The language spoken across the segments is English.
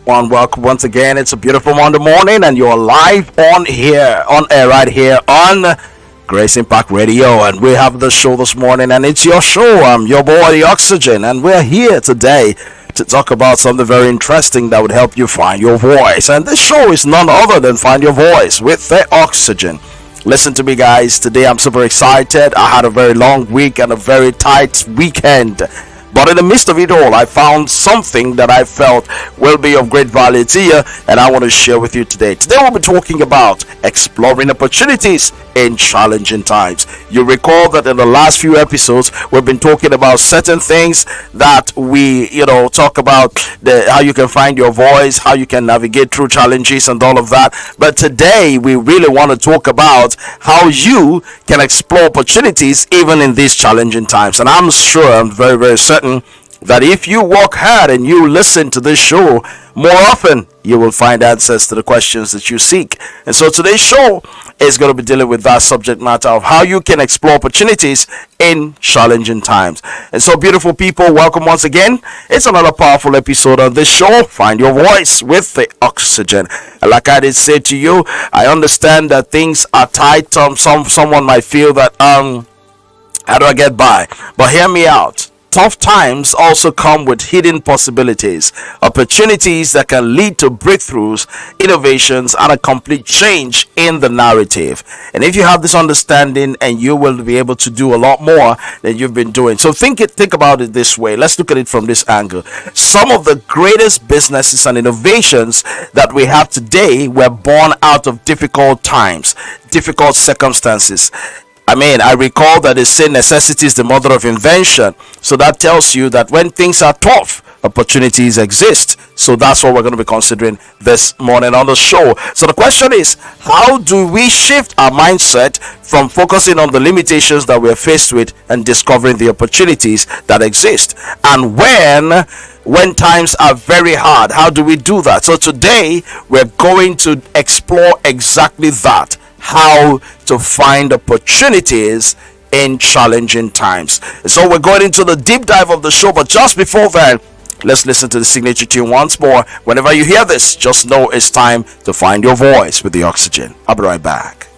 Welcome once again. It's a beautiful Monday morning, and you're live on air right here on Grace Impact Radio. And we have the show this morning, and it's your show. I'm your boy, The Oxygen, and we're here today to talk about something very interesting that would help you find your voice. And this show is none other than Find Your Voice with The Oxygen. Listen to me, guys. Today I'm super excited. I had a very long week and a very tight weekend. But in the midst of it all, I found something that I felt will be of great value to you, and I want to share with you today. Today we'll be talking about exploring opportunities in challenging times. You recall that in the last few episodes, we've been talking about certain things that we, talk about how you can find your voice, how you can navigate through challenges and all of that. But today, we really want to talk about how you can explore opportunities even in these challenging times. And I'm very, very certain that if you work hard and you listen to this show more often, you will find answers to the questions that you seek. And so today's show is going to be dealing with that subject matter of how you can explore opportunities in challenging times. And so, beautiful people, welcome once again. It's another powerful episode of this show, Find Your Voice with The Oxygen. And like I did say to you, I understand that things are tight. Someone might feel that how do I get by? But hear me out. Tough times also come with hidden possibilities, opportunities that can lead to breakthroughs, innovations, and a complete change in the narrative. And if you have this understanding, and you will be able to do a lot more than you've been doing. So think about it this way. Let's look at it from this angle. Some of the greatest businesses and innovations that we have today were born out of difficult times, difficult circumstances. I recall that they say necessity is the mother of invention. So that tells you that when things are tough, opportunities exist. So that's what we're going to be considering this morning on the show. So the question is, how do we shift our mindset from focusing on the limitations that we're faced with and discovering the opportunities that exist? And when times are very hard, how do we do that? So today we're going to explore exactly that. How to find opportunities in challenging times. So we're going into the deep dive of the show, but just before that, let's listen to the signature tune once more. Whenever you hear this, just know it's time to find your voice with The Oxygen. I'll be right back.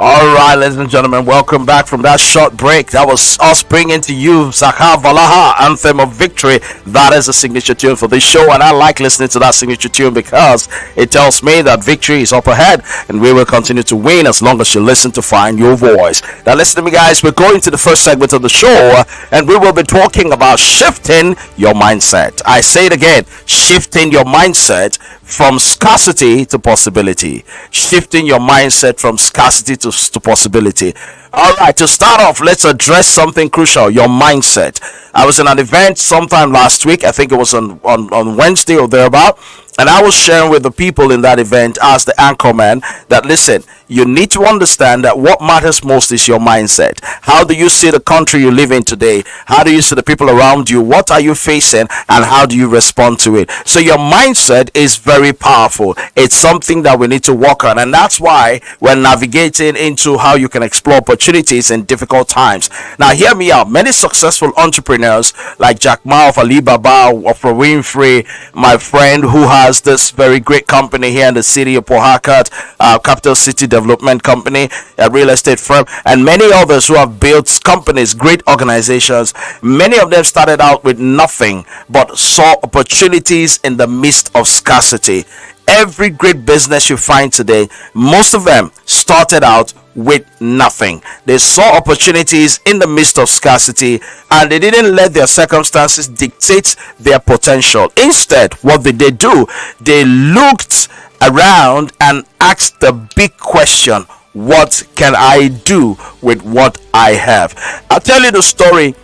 All right, ladies and gentlemen, welcome back from that short break. That was us bringing to you Zakha Valaha, Anthem of Victory. That is a signature tune for this show, and I like listening to that signature tune because it tells me that victory is up ahead, and we will continue to win as long as you listen to find your voice. Now, listen to me, guys. We're going to the first segment of the show, and we will be talking about shifting your mindset. I say it again, shifting your mindset from scarcity to possibility. Shifting your mindset from scarcity to possibility. All right, to start off, let's address something crucial: your mindset. I was in an event sometime last week. I think it was on Wednesday or thereabout, and I was sharing with the people in that event as the anchorman that, listen, you need to understand that what matters most is your mindset. How do you see the country you live in today? How do you see the people around you? What are you facing, and how do you respond to it? So your mindset is very powerful. It's something that we need to work on, and that's why we're navigating into how you can explore opportunities in difficult times. Now, hear me out. Many successful entrepreneurs like Jack Ma of Alibaba, Oprah Winfrey, my friend who has this very great company here in the city of Port Harcourt, Capital City Development Company, a real estate firm, and many others who have built companies, great organizations. Many of them started out with nothing but saw opportunities in the midst of scarcity. Every great business you find today, most of them started out with nothing. They saw opportunities in the midst of scarcity, and they didn't let their circumstances dictate their potential. Instead, what did they do? They looked around and asked the big question: what can I do with what I have? I'll tell you the story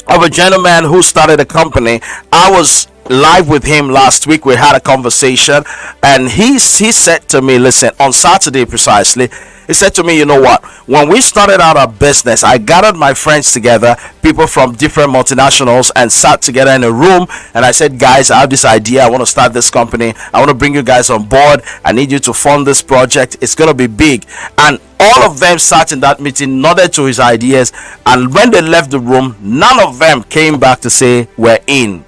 of a gentleman who started a company. I was live with him last week. We had a conversation, and he said to me, listen, on Saturday precisely, he said to me, you know what, when we started out our business, I gathered my friends together, people from different multinationals, and sat together in a room, and I said, guys, I have this idea. I want to start this company. I want to bring you guys on board. I need you to fund this project. It's going to be big. And all of them sat in that meeting, nodded to his ideas, and when they left the room, none of them came back to say we're in.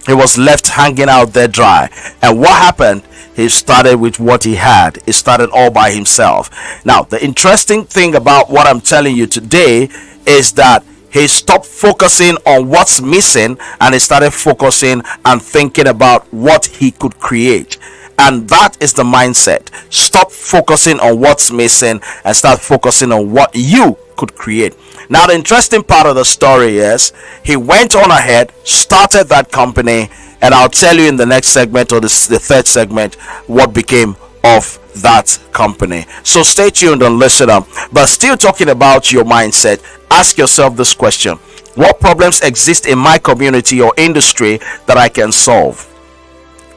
He was left hanging out there dry. And what happened? He started with what he had. He started all by himself. Now, the interesting thing about what I'm telling you today is that he stopped focusing on what's missing, and he started focusing and thinking about what he could create. And that is the mindset. Stop focusing on what's missing and start focusing on what you could create. Now, the interesting part of the story is he went on ahead, started that company, and I'll tell you in the next segment, or the third segment, what became of that company. So stay tuned and listen up. But still talking about your mindset, ask yourself this question: what problems exist in my community or industry that I can solve?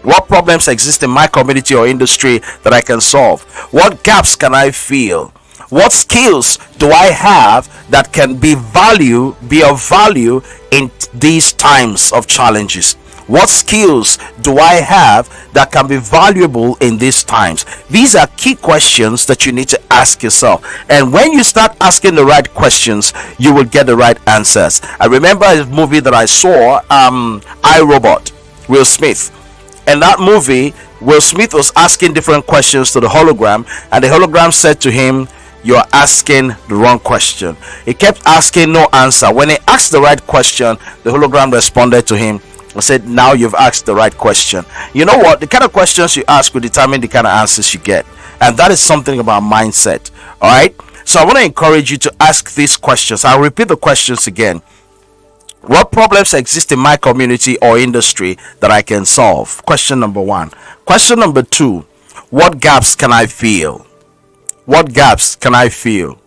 What problems exist in my community or industry that I can solve? What gaps can I fill? What skills do I have that can be of value in these times of challenges? What skills do I have that can be valuable in these times? These are key questions that you need to ask yourself. And when you start asking the right questions, you will get the right answers. I remember a movie that I saw, I, Robot, Will Smith. In that movie, Will Smith was asking different questions to the hologram, and the hologram said to him, "You're asking the wrong question." He kept asking, no answer. When he asked the right question, the hologram responded to him and said, "Now you've asked the right question." You know what? The kind of questions you ask will determine the kind of answers you get. And that is something about mindset. All right? So I want to encourage you to ask these questions. I'll repeat the questions again. What problems exist in my community or industry that I can solve? Question number 1. Question number 2, what gaps can I fill? What gaps can I fill?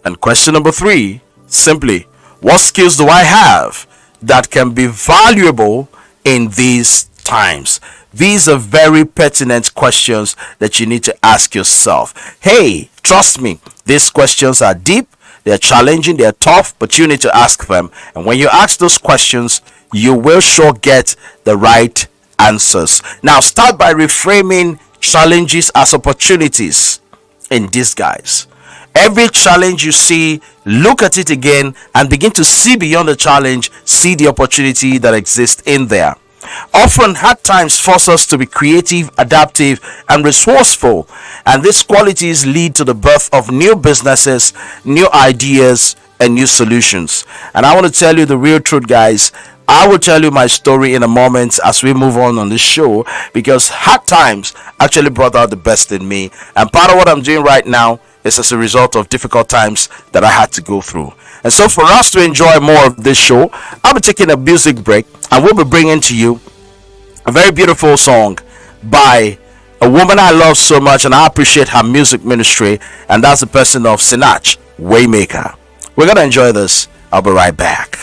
And question number 3, simply, what skills do I have that can be valuable in these times? These are very pertinent questions that you need to ask yourself. Hey, trust me, these questions are deep. They're challenging, they're tough, but you need to ask them. And when you ask those questions, you will sure get the right answers. Now, start by reframing challenges as opportunities in disguise. Every challenge you see, look at it again and begin to see beyond the challenge, see the opportunity that exists in there. Often, hard times force us to be creative, adaptive, and resourceful, and these qualities lead to the birth of new businesses, new ideas, and new solutions. And I want to tell you the real truth, guys. I will tell you my story in a moment as we move on this show, because hard times actually brought out the best in me, and part of what I'm doing right now is as a result of difficult times that I had to go through. And so, for us to enjoy more of this show, I'll be taking a music break, and we'll be bringing to you a very beautiful song by a woman I love so much and I appreciate her music ministry, and that's the person of Sinach Waymaker. We're gonna enjoy this. I'll be right back.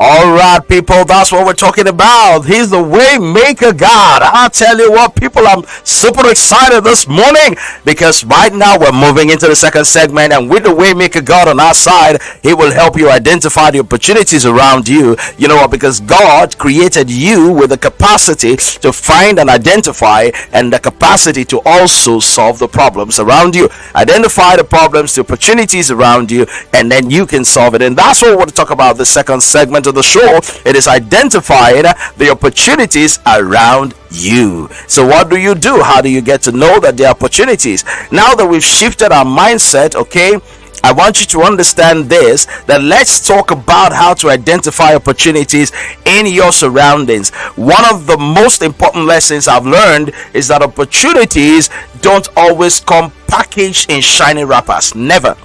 All right, people, that's what we're talking about. He's the way maker God. I tell you what, people, I'm super excited this morning because right now we're moving into the second segment, and with the way maker God on our side, he will help you identify the opportunities around you. You know what? Because God created you with the capacity to find and identify, and the capacity to also solve the problems around you. Identify the problems, the opportunities around you, and then you can solve it. And that's what we want to talk about the second segment of the show. It is identifying the opportunities around you. So what do you do? How do you get to know that there are opportunities? Now that we've shifted our mindset, okay, I want you to understand this, that let's talk about how to identify opportunities in your surroundings. One of the most important lessons I've learned is that opportunities don't always come packaged in shiny wrappers. Never.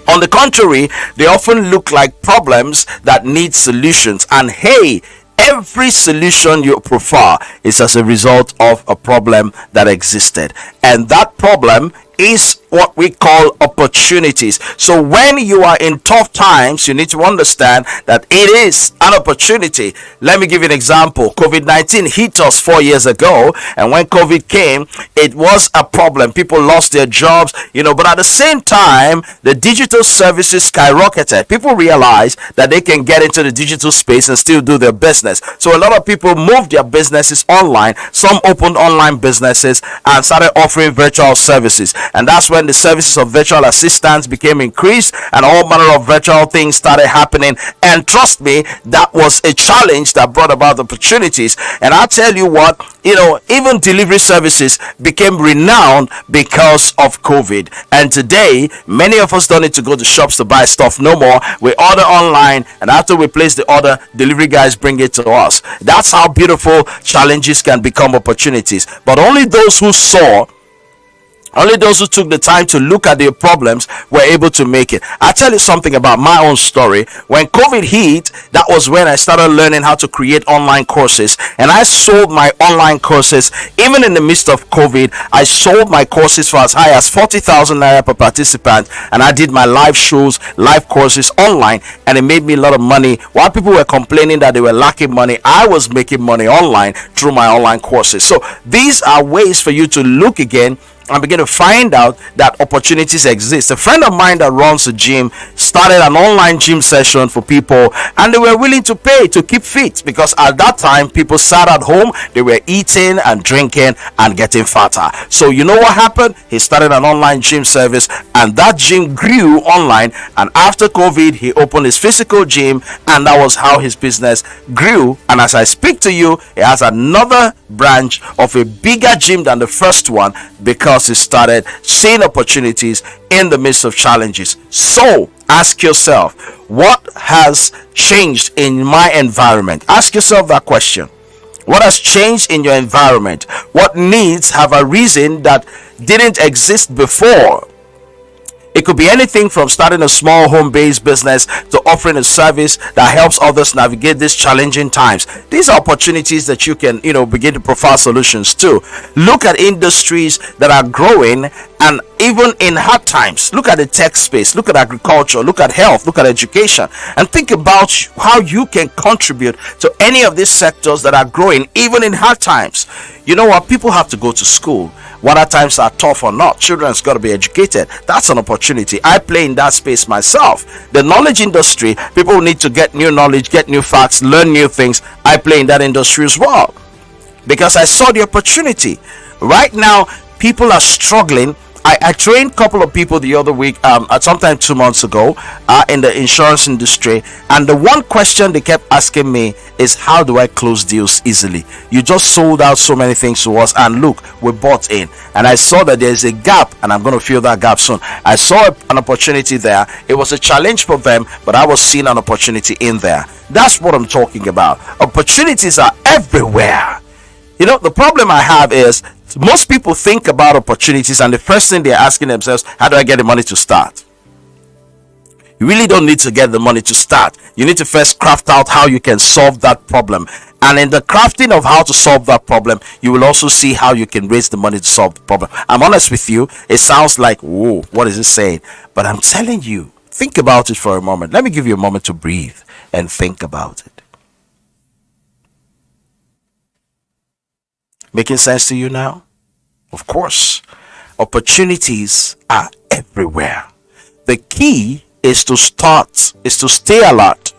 On the contrary, they often look like problems that need solutions. And hey, every solution you prefer is as a result of a problem that existed. And that problem is what we call opportunities. So when you are in tough times, you need to understand that it is an opportunity. Let me give you an example. COVID-19 hit us 4 years ago, and when COVID came, it was a problem. People lost their jobs, but at the same time, the digital services skyrocketed. People realized that they can get into the digital space and still do their business. So a lot of people moved their businesses online. Some opened online businesses and started offering virtual services. And that's when the services of virtual assistants became increased, and all manner of virtual things started happening. And trust me, that was a challenge that brought about opportunities. And I'll tell you what, even delivery services became renowned because of COVID. And today, many of us don't need to go to shops to buy stuff no more. We order online, and after we place the order, delivery guys bring it to us. That's how beautiful challenges can become opportunities. But only those who took the time to look at their problems were able to make it. I'll tell you something about my own story. When COVID hit, that was when I started learning how to create online courses. And I sold my online courses. Even in the midst of COVID, I sold my courses for as high as 40,000 naira per participant. And I did my live shows, live courses online. And it made me a lot of money. While people were complaining that they were lacking money, I was making money online through my online courses. So these are ways for you to look again and begin to find out that opportunities exist. A friend of mine that runs a gym started an online gym session for people, and they were willing to pay to keep fit, because at that time people sat at home, they were eating and drinking and getting fatter. So you know what happened? He started an online gym service, and that gym grew online. And after COVID, he opened his physical gym, and that was how his business grew. And as I speak to you, he has another branch of a bigger gym than the first one, because he started seeing opportunities in the midst of challenges. So ask yourself, what has changed in my environment? Ask yourself that question. What has changed in your environment? What needs have arisen that didn't exist before? It could be anything from starting a small home-based business to offering a service that helps others navigate these challenging times. These are opportunities that you can, begin to provide solutions to. Look at industries that are growing, and even in hard times, look at the tech space, look at agriculture, look at health, look at education, and think about how you can contribute to any of these sectors that are growing even in hard times. You know what? People have to go to school. Whether times are tough or not, children's got to be educated. That's an opportunity. I play in that space myself. The knowledge industry, people need to get new knowledge, get new facts, learn new things. I play in that industry as well, because I saw the opportunity. Right now, people are struggling. I trained a couple of people the other week, sometime 2 months ago, in the insurance industry, and the one question they kept asking me is, how do I close deals easily? You just sold out so many things to us, and look, we bought in, and I saw that there's a gap, and I'm going to fill that gap soon. I saw an opportunity there. It was a challenge for them, but I was seeing an opportunity in there. That's what I'm talking about. Opportunities are everywhere. The problem I have is most people think about opportunities, and the first thing they're asking themselves, how do I get the money to start? You really don't need to get the money to start. You need to first craft out how you can solve that problem. And in the crafting of how to solve that problem, you will also see how you can raise the money to solve the problem. I'm honest with you, it sounds like, whoa, what is it saying? But I'm telling you, Think about it for a moment. Let me give you a moment to breathe and think about it. Making sense to you now? Of course, opportunities are everywhere. The key is to stay alert.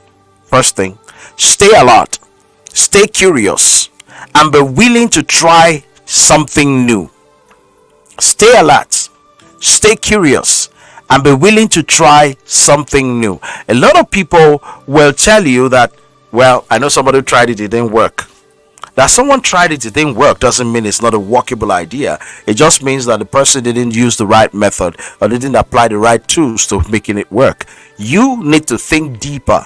First thing, stay alert, stay curious, and be willing to try something new. Stay alert, stay curious, and be willing to try something new. A lot of people will tell you that, well, I know somebody who tried it, it didn't work. That someone tried it, it didn't work, doesn't mean it's not a workable idea. It just means that the person didn't use the right method or didn't apply the right tools to making it work. You need to think deeper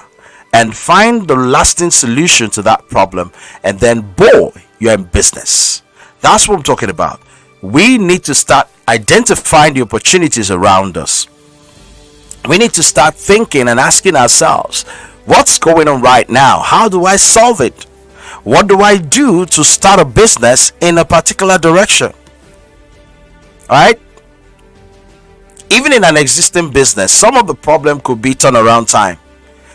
and find the lasting solution to that problem, and then boy, you're in business. That's what I'm talking about. We need to start identifying the opportunities around us. We need to start thinking and asking ourselves, what's going on right now? How do I solve it? What do I do to start a business in a particular direction? Alright? Even in an existing business, some of the problem could be turnaround time.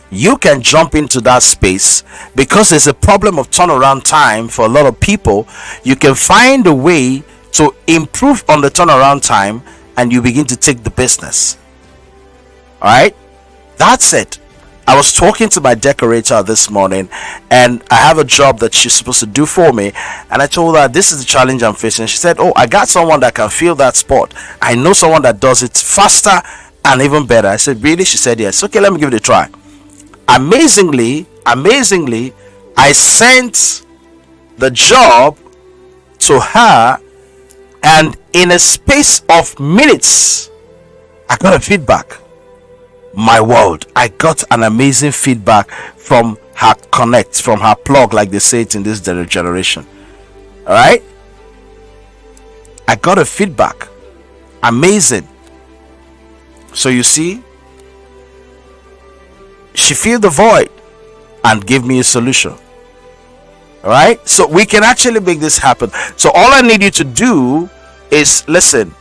You can jump into that space because there's a problem of turnaround time for a lot of people. You can find a way to improve on the turnaround time and you begin to take the business. Alright? That's it. I was talking to my decorator this morning, and I have a job that she's supposed to do for me, and I told her this is the challenge I'm facing. She said, oh, I got someone that can fill that spot. I know someone that does it faster and even better. I said, really? She said, yes. Okay, let me give it a try. Amazingly, I sent the job to her, and in a space of minutes I got a feedback. My world, I got an amazing feedback from her connect, from her plug, like they say it in this generation. All right, I got a feedback. Amazing. So you see, she filled the void and gave me a solution. All right, so we can actually make this happen. So all I need you to do is listen,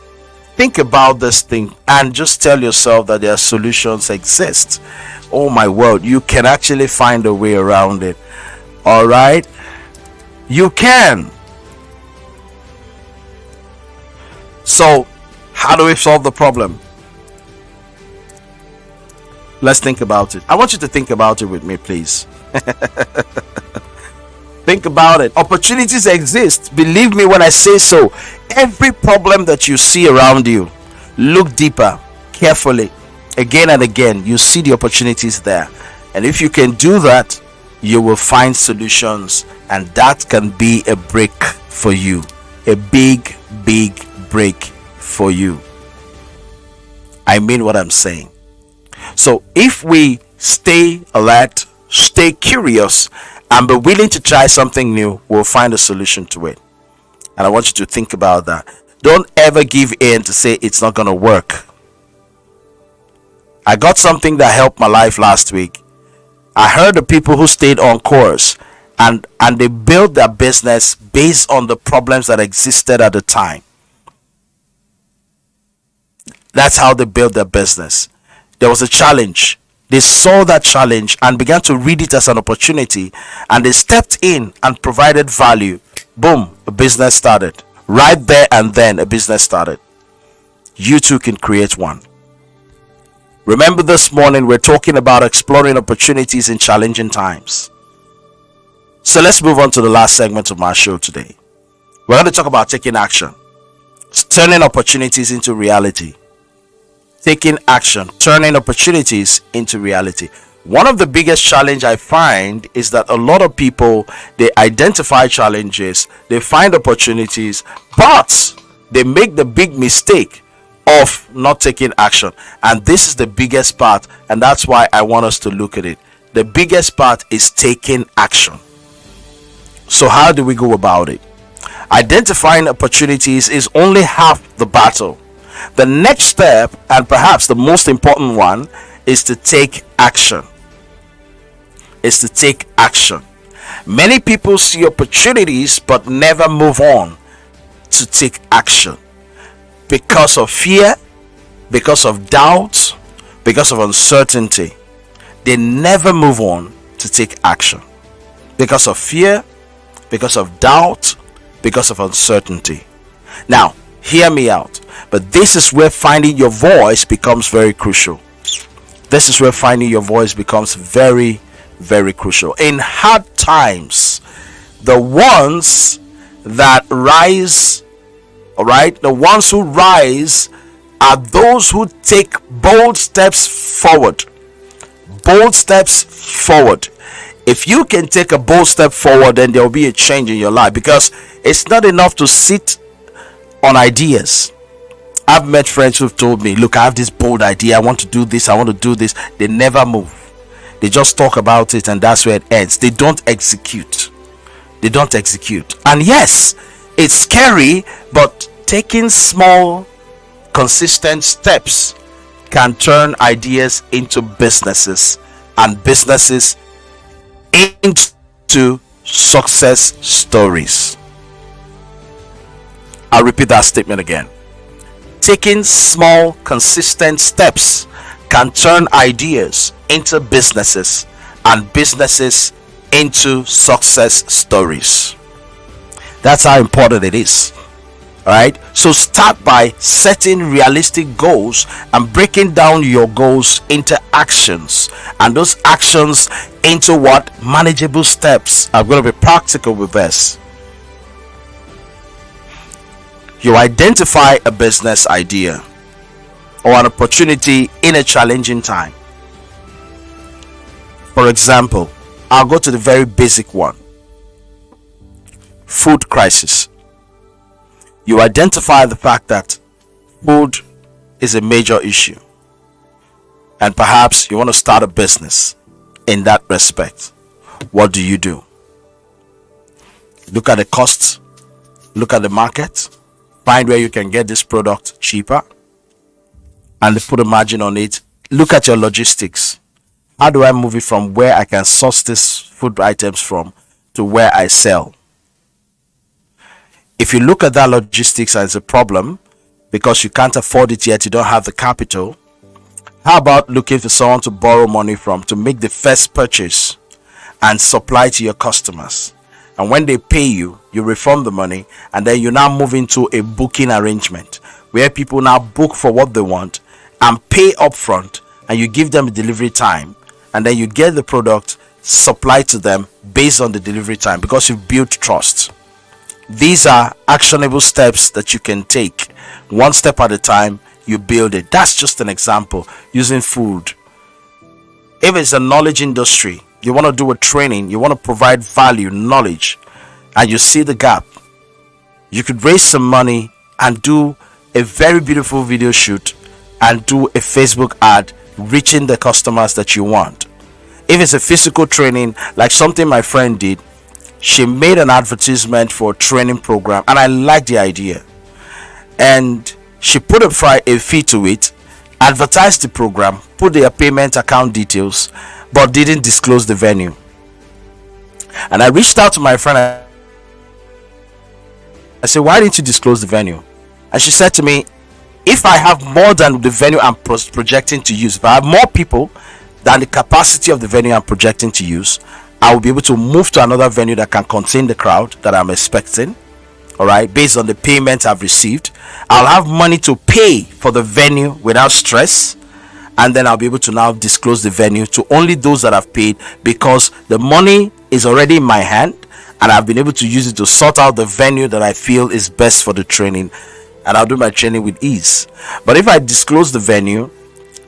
think about this thing, and just tell yourself that their solutions exist. Oh my word, you can actually find a way around it. All right, you can. So how do we solve the problem? Let's think about it. I want you to think about it with me, please. Think about it. Opportunities exist. Believe me when I say so. Every problem that you see around you, look deeper, carefully, again and again. You see the opportunities there. And if you can do that, you will find solutions. And that can be a break for you. A big break for you. I mean what I'm saying. So if we stay alert, stay curious, and be willing to try something new, we'll find a solution to it. And I want you to think about that. Don't ever give in to say it's not going to work. I got something that helped my life last week. I heard the people who stayed on course and they built their business based on the problems that existed at the time. That's how they built their business. There was a challenge. They saw that challenge and began to read it as an opportunity, and they stepped in and provided value. Boom, a business started. Right there and then, a business started. You too can create one. Remember, this morning we're talking about exploring opportunities in challenging times. So let's move on to the last segment of my show today. We're going to talk about taking action, turning opportunities into reality. Taking action, turning opportunities into reality. One of the biggest challenge I find is that a lot of people, they identify challenges, they find opportunities, but they make the big mistake of not taking action. And this is the biggest part, and that's why I want us to look at it. The biggest part is taking action. So how do we go about it? Identifying opportunities is only half the battle. The next step, and perhaps the most important one, is to take action. Many people see opportunities but never move on to take action because of fear, because of doubt, because of uncertainty, they never move on to take action. Because of fear, because of doubt, because of uncertainty. Now, hear me out. But this is where finding your voice becomes very crucial. This is where finding your voice becomes very, very crucial. In hard times, the ones that rise, all right, the ones who rise are those who take bold steps forward. Bold steps forward. If you can take a bold step forward, then there will be a change in your life, because it's not enough to sit on ideas. I've met friends who've told me, look, I have this bold idea, I want to do this, I want to do this. They never move. They just talk about it, and that's where it ends. They don't execute. They don't execute. And yes, it's scary, but taking small, consistent steps can turn ideas into businesses, and businesses into success stories. I'll repeat that statement again. Taking small, consistent steps can turn ideas into businesses, and businesses into success stories. That's how important it is. All right, so start by setting realistic goals and breaking down your goals into actions, and those actions into what? Manageable steps. I'm going to be practical with this. You identify a business idea or an opportunity in a challenging time. For example, I'll go to the very basic one. Food crisis. You identify the fact that food is a major issue, and perhaps you want to start a business in that respect. What do? Look at the costs, look at the market, find where you can get this product cheaper, and put a margin on it. Look at your logistics. How do I move it from where I can source these food items from to where I sell? If you look at that logistics as a problem because you can't afford it yet, you don't have the capital, how about looking for someone to borrow money from to make the first purchase and supply to your customers? And when they pay you, you refund the money, and then you now move into a booking arrangement where people now book for what they want and pay upfront, and you give them a delivery time, and then you get the product supplied to them based on the delivery time, because you've built trust. These are actionable steps that you can take. One step at a time, you build it. That's just an example using food. If it's a knowledge industry, you want to do a training, you want to provide value, knowledge, and you see the gap, you could raise some money and do a very beautiful video shoot and do a Facebook ad reaching the customers that you want. If it's a physical training, like something my friend did, she made an advertisement for a training program, and I liked the idea, and she put a fee to it, advertised the program, put their payment account details, but didn't disclose the venue. And I reached out to my friend. I said, why didn't you disclose the venue? And she said to me, if I have more than the venue I'm projecting to use, if I have more people than the capacity of the venue I'm projecting to use, I will be able to move to another venue that can contain the crowd that I'm expecting. All right, based on the payment I've received, I'll have money to pay for the venue without stress, and then I'll be able to now disclose the venue to only those that have paid, because the money is already in my hand, and I've been able to use it to sort out the venue that I feel is best for the training, and I'll do my training with ease. But if I disclose the venue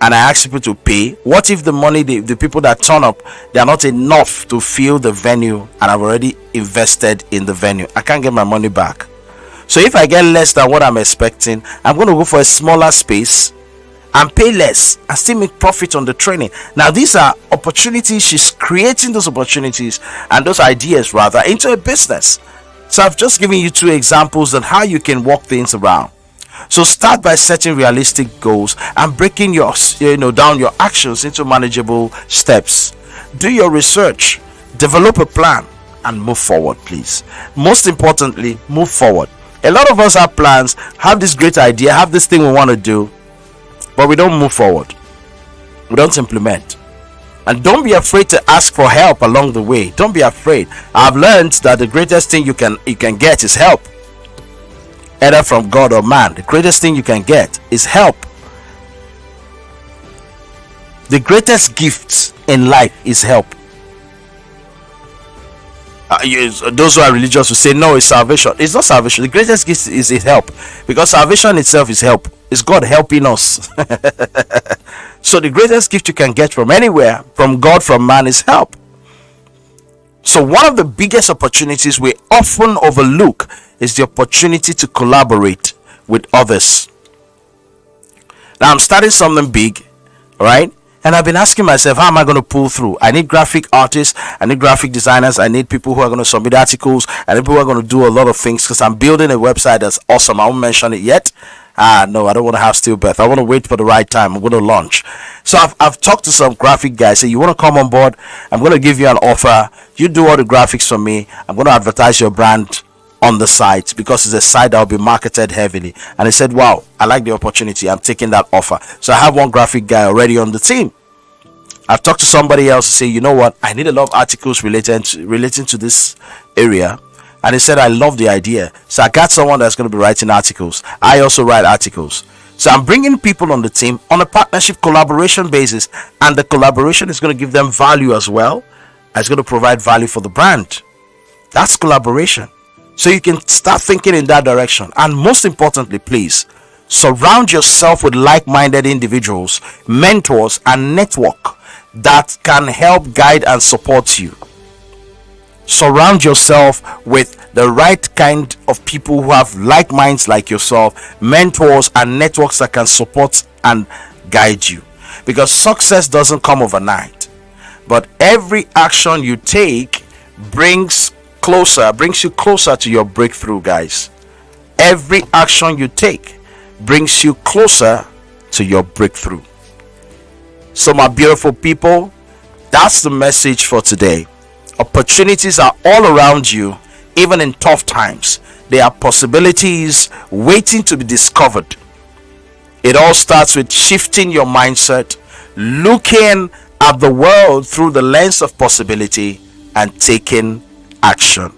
and I ask people to pay, what if the money, the people that turn up, they are not enough to fill the venue, and I've already invested in the venue? I can't get my money back. So if I get less than what I'm expecting, I'm going to go for a smaller space and pay less and still make profit on the training. Now these are opportunities. She's creating those opportunities and those ideas rather into a business. So I've just given you two examples on how you can work things around. So start by setting realistic goals and breaking your down your actions into manageable steps. Do your research, develop a plan, and move forward, please. Most importantly, move forward. A lot of us have plans, have this great idea, have this thing we want to do, but we don't move forward. We don't implement. And don't be afraid to ask for help along the way. Don't be afraid. I've learned that the greatest thing you can get is help, either from God or man. The greatest thing you can get is help. The greatest gift in life is help. Those who are religious will say no, it's salvation. It's not salvation. The greatest gift is help, because salvation itself is help. It's God helping us. So the greatest gift you can get from anywhere, from God, from man, is help. So one of the biggest opportunities we often overlook is the opportunity to collaborate with others. Now I'm starting something big, right? And I've been asking myself, how am I going to pull through? I need graphic artists, I need graphic designers, I need people who are going to submit articles, I need people who are going to do a lot of things, because I'm building a website that's awesome. I won't mention it yet. No, I don't want to have stillbirth. I want to wait for the right time. I'm going to launch. So I've talked to some graphic guys. Say, you want to come on board? I'm going to give you an offer. You do all the graphics for me. I'm going to advertise your brand on the site, because it's a site that will be marketed heavily. And he said, wow, I like the opportunity. I'm taking that offer. So I have one graphic guy already on the team. I've talked to somebody else to say, you know what, I need a lot of articles relating to this area. And he said, I love the idea. So I got someone that's going to be writing articles. I also write articles. So I'm bringing people on the team on a partnership collaboration basis. And the collaboration is going to give them value as well. It's going to provide value for the brand. That's collaboration. So you can start thinking in that direction. And most importantly, please, surround yourself with like-minded individuals, mentors, and network that can help guide and support you. Surround yourself with the right kind of people who have like minds like yourself, mentors and networks that can support and guide you. Because success doesn't come overnight, but every action you take brings you closer to your breakthrough, guys. Every action you take brings you closer to your breakthrough. So my beautiful people, that's the message for today. Opportunities are all around you, even in tough times. There are possibilities waiting to be discovered. It all starts with shifting your mindset, looking at the world through the lens of possibility, and taking action.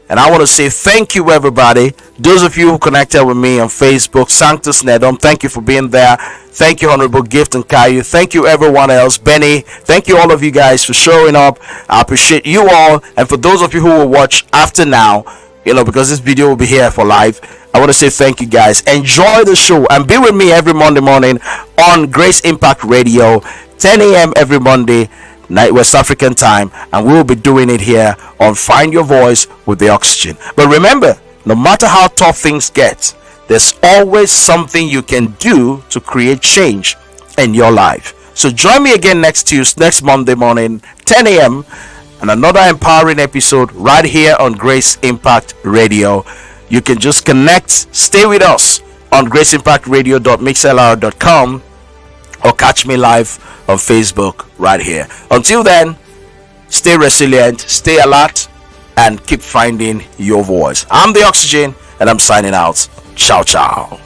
And I want to say thank you, everybody. Those of you who connected with me on Facebook, Sanctus Nedom, thank you for being there. Thank you, Honorable Gift and Caillou. Thank you, everyone else. Benny, thank you, all of you guys, for showing up. I appreciate you all. And for those of you who will watch after now, because this video will be here for live, I want to say thank you, guys. Enjoy the show and be with me every Monday morning on Grace Impact Radio, 10 a.m. every Monday night, West African time, and we'll be doing it here on Find Your Voice with the Oxygen. But remember, no matter how tough things get, there's always something you can do to create change in your life. So join me again next Monday morning, 10 a.m. and another empowering episode right here on Grace Impact Radio. You can just connect, stay with us on graceimpactradio.mixlr.com or catch me live on Facebook right here. Until then, stay resilient, stay alert, and keep finding your voice. I'm the Oxygen, and I'm signing out. Ciao, ciao.